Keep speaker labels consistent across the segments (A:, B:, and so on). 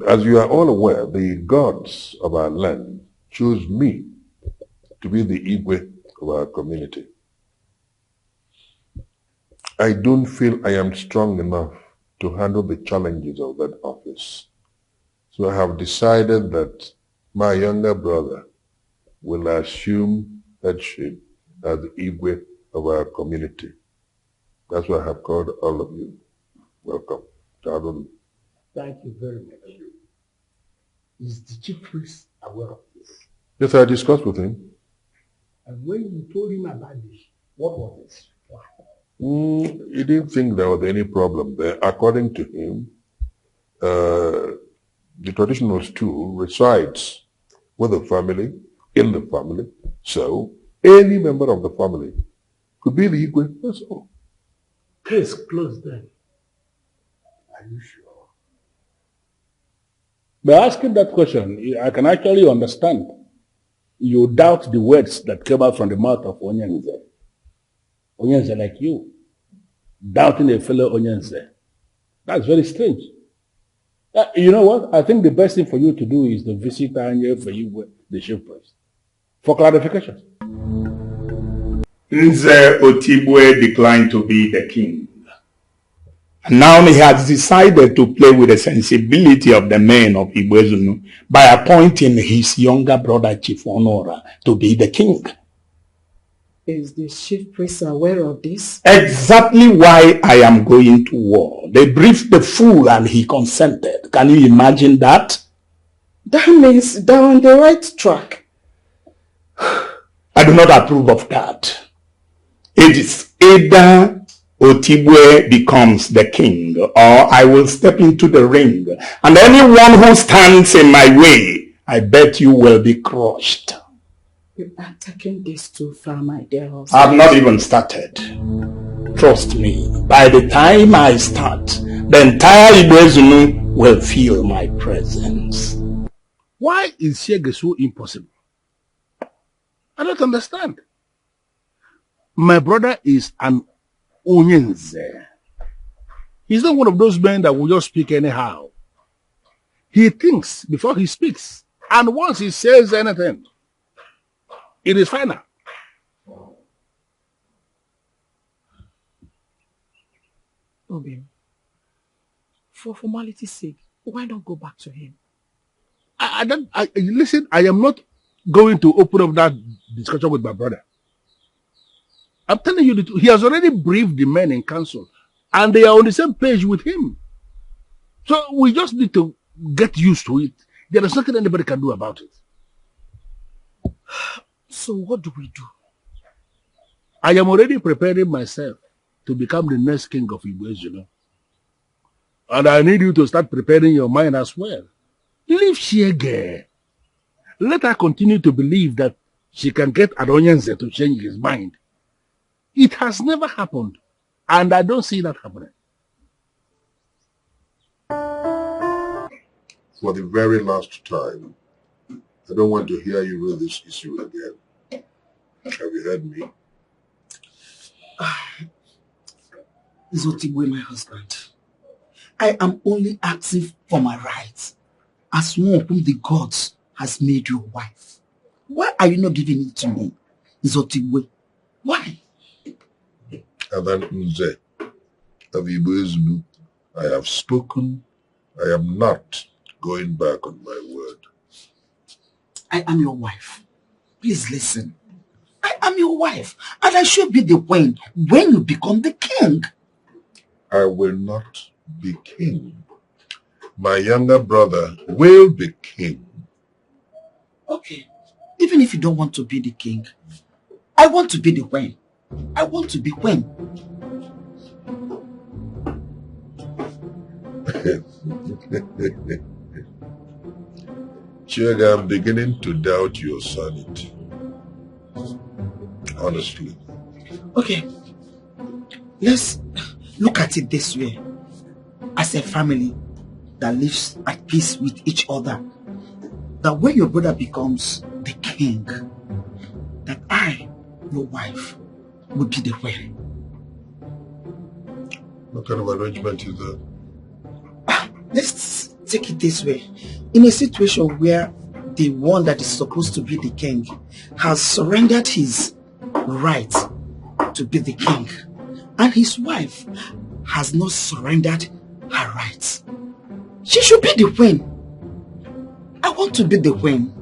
A: As you are all aware, the gods of our land chose me to be the Igwe of our community. I don't feel I am strong enough to handle the challenges of that office. So I have decided that my younger brother will assume headship as the Igwe of our community. That's why I have called all of you. Welcome.
B: Thank you very much. Is the chief priest aware of this?
A: Yes, I discussed with him.
B: And when you told him about this, what was his reply?
A: He didn't think there was any problem there. According to him, the traditional stool resides with the family, in the family. So, any member of the family could be the Igwe. That's all.
B: Case closed then. Are you sure?
C: By asking that question, I can actually understand. You doubt the words that came out from the mouth of Onyenze. Onyenze like you. Doubting a fellow Onyenze. That's very strange. You know what? I think the best thing for you to do is to visit Anye for you, the chief priest, for clarification.
D: Nze Otibwe declined to be the king. And now he has decided to play with the sensibility of the men of Ugezu by appointing his younger brother Chief Honora to be the king.
E: Is the chief priest aware of this?
D: Exactly why I am going to war. They briefed the fool and he consented. Can you imagine that?
E: That means they're on the right track.
D: I do not approve of that. It is either Otibwe becomes the king, or I will step into the ring, and anyone who stands in my way, I bet you will be crushed.
E: You are taking this too far, my dear husband.
D: I have not even started. Trust me, by the time I start, the entire Ugezu will feel my presence.
C: Why is Shege so impossible? I don't understand. My brother is an Onyenze. He's not one of those men that will just speak anyhow. He thinks before he speaks. And once he says anything, it is final.
E: Obi, for formality's sake, why not go back to him?
C: Listen, I am not going to open up that discussion with my brother. I'm telling you, he has already briefed the men in council, and they are on the same page with him. So we just need to get used to it. There is nothing anybody can do about it.
E: So what do we do?
C: I am already preparing myself to become the next king of Ugezu, and I need you to start preparing your mind as well. Leave Shege. Let her continue to believe that she can get Adonyenze to change his mind. It has never happened, and I don't see that happening.
A: For the very last time, I don't want to hear you raise this issue again. Have you heard me?
E: Zotibwe, my husband, I am only asking for my rights as one whom the gods has made your wife. Why are you not giving it to me, Zotibwe? Why?
A: Adan Nze of Ugezu, I have spoken. I am not going back on my word.
E: I am your wife. Please listen. I am your wife, and I should be the queen when you become the king.
A: I will not be king. My younger brother will be king.
E: Okay. Even if you don't want to be the king, I want to be the queen. I want to be queen.
A: Chiega, I'm beginning to doubt your sanity. Honestly.
E: Okay. Let's look at it this way. As a family that lives at peace with each other, that when your brother becomes the king, that I, your wife, will be the queen.
A: What kind of arrangement is that?
E: Let's take it this way. In a situation where the one that is supposed to be the king has surrendered his right to be the king, and his wife has not surrendered her rights, she should be the queen. I want to be the queen,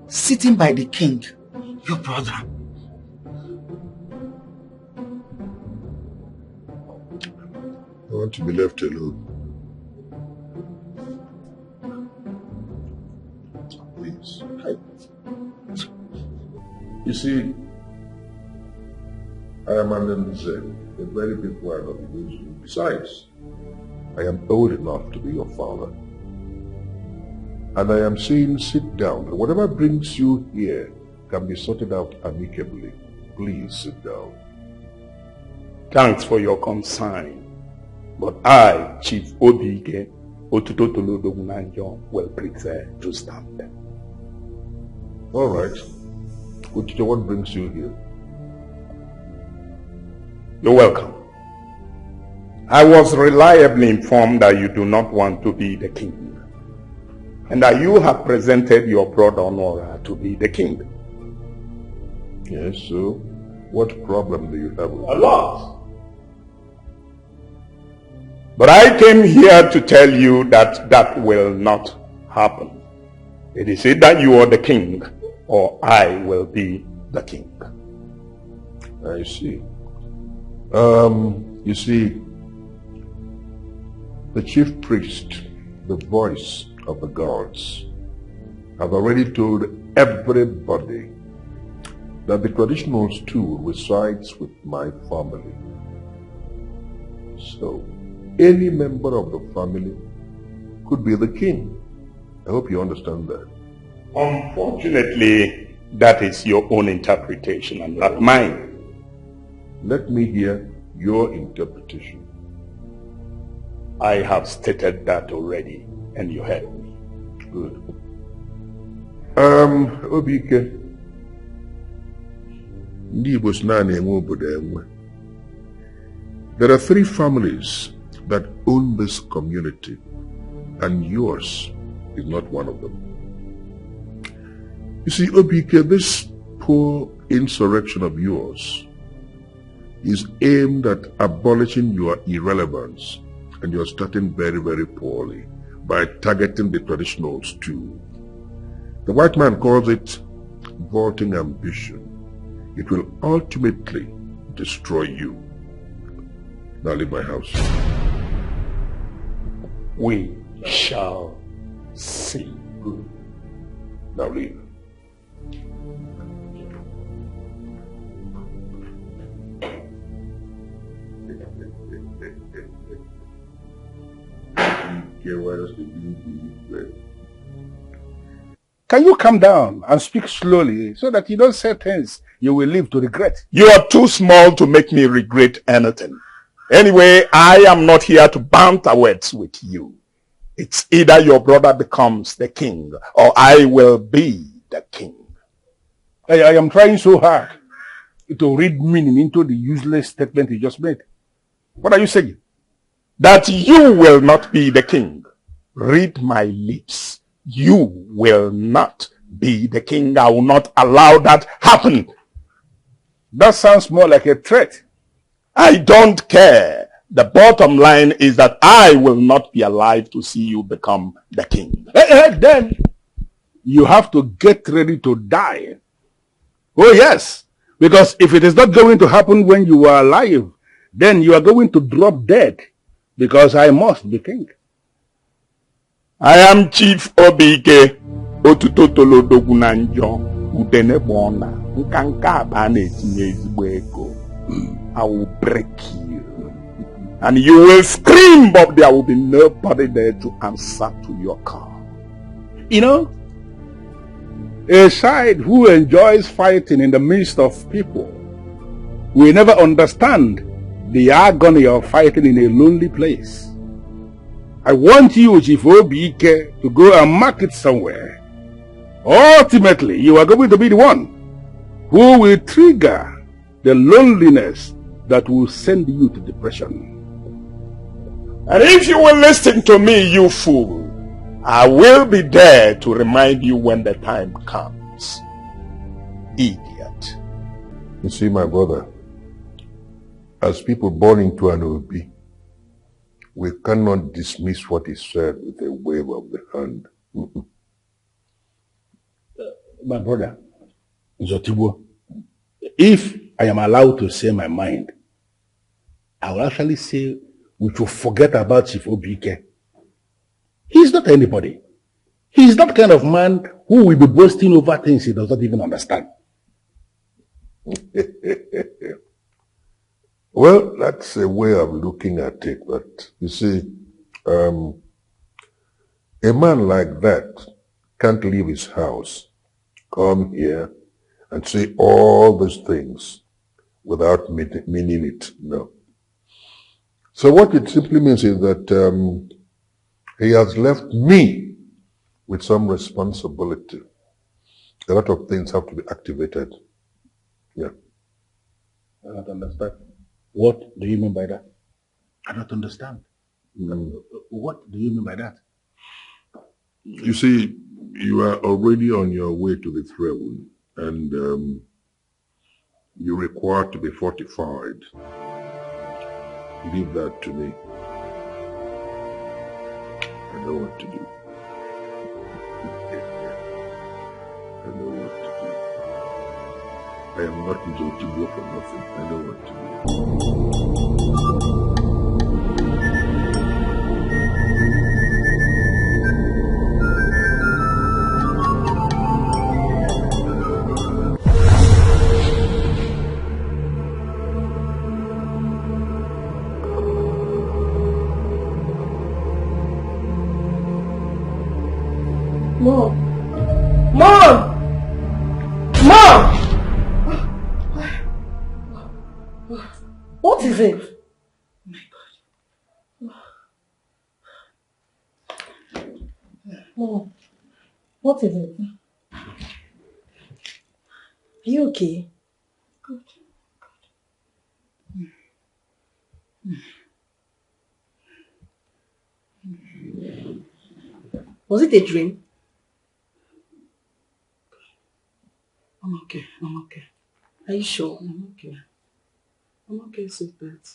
E: sitting by the king, your brother.
A: I want to be left alone. Please. You see, I am an a very big one of Ugezu. Besides, I am old enough to be your father. And I am saying sit down. And whatever brings you here can be sorted out amicably. Please sit down.
D: Thanks for your concern. But I, Chief Obike Otutotolodogunanjo, will prefer to stand.
A: All right. Uju, what brings you here?
D: You're welcome. I was reliably informed that you do not want to be the king, and that you have presented your brother Honora to be the king.
A: Yes, so what problem do you have with
D: A lot. But I came here to tell you that that will not happen. It is either you are the king, or I will be the king.
A: I see. You see, the chief priest, the voice of the gods, have already told everybody that the traditional stool resides with my family. So, any member of the family could be the king. I hope you understand that.
D: Unfortunately, that is your own interpretation and not mine.
A: Let me hear your interpretation.
D: I have stated that already, and you heard me.
A: Good. Obike, ndị Igbo sị na enwe obodo enwe. There are 3 families that own this community, and yours is not one of them. You see, Obike, this poor insurrection of yours is aimed at abolishing your irrelevance, and you're starting very, very poorly by targeting the traditionals too. The white man calls it vaulting ambition. It will ultimately destroy you. Now leave my house.
D: We shall see.
A: Good. Now leave.
C: Can you calm down and speak slowly so that you don't say things you will live to regret?
D: You are too small to make me regret anything. Anyway, I am not here to banter words with you. It's either your brother becomes the king, or I will be the king.
C: I am trying so hard to read meaning into the useless statement you just made. What are you saying?
D: That you will not be the king. Read my lips. You will not be the king. I will not allow that happen.
C: That sounds more like a threat.
D: I don't care. The bottom line is that I will not be alive to see you become the king.
C: Then you have to get ready to die. Oh yes, because if it is not going to happen when you are alive, then you are going to drop dead, because I must be king.
D: I am Chief Obike Otutotolodogunanjo Udenebona Nkanka Abane etinye ezigbo ego. I will break you, and you will scream, but there will be nobody there to answer to your call.
C: You know, a side who enjoys fighting in the midst of people will never understand the agony of fighting in a lonely place. I want you, Chief Obike, to go and mark it somewhere. Ultimately, you are going to be the one who will trigger the loneliness that will send you to depression.
D: And if you will listen to me, you fool, I will be there to remind you when the time comes. Idiot.
A: You see, my brother, as people born into an Obi, we cannot dismiss what is said with a wave of the hand.
C: My brother, Zotibo, if I am allowed to say my mind, I will actually say we should forget about Chief Obike. He is not anybody. He is that kind of man who will be boasting over things he does not even understand.
A: Well, that's a way of looking at it, but you see, a man like that can't leave his house, come here, and say all those things without meaning it. No. So what it simply means is that he has left me with some responsibility. A lot of things have to be activated. Yeah.
C: I don't understand. What do you mean by that? I don't understand. What do you mean by that?
A: You see, you are already on your way to the throne, and you require to be fortified. Leave that to me. I know what to do. I know what to do. I am not going to go for nothing. I know what to do.
F: Mom! Mom! Mom! What is it?
E: My God.
F: Mom, what is it? Are you okay?
E: Good.
F: Was it a dream?
E: I'm okay. I'm okay.
F: Are you sure?
E: I'm okay. I'm okay, sweetheart.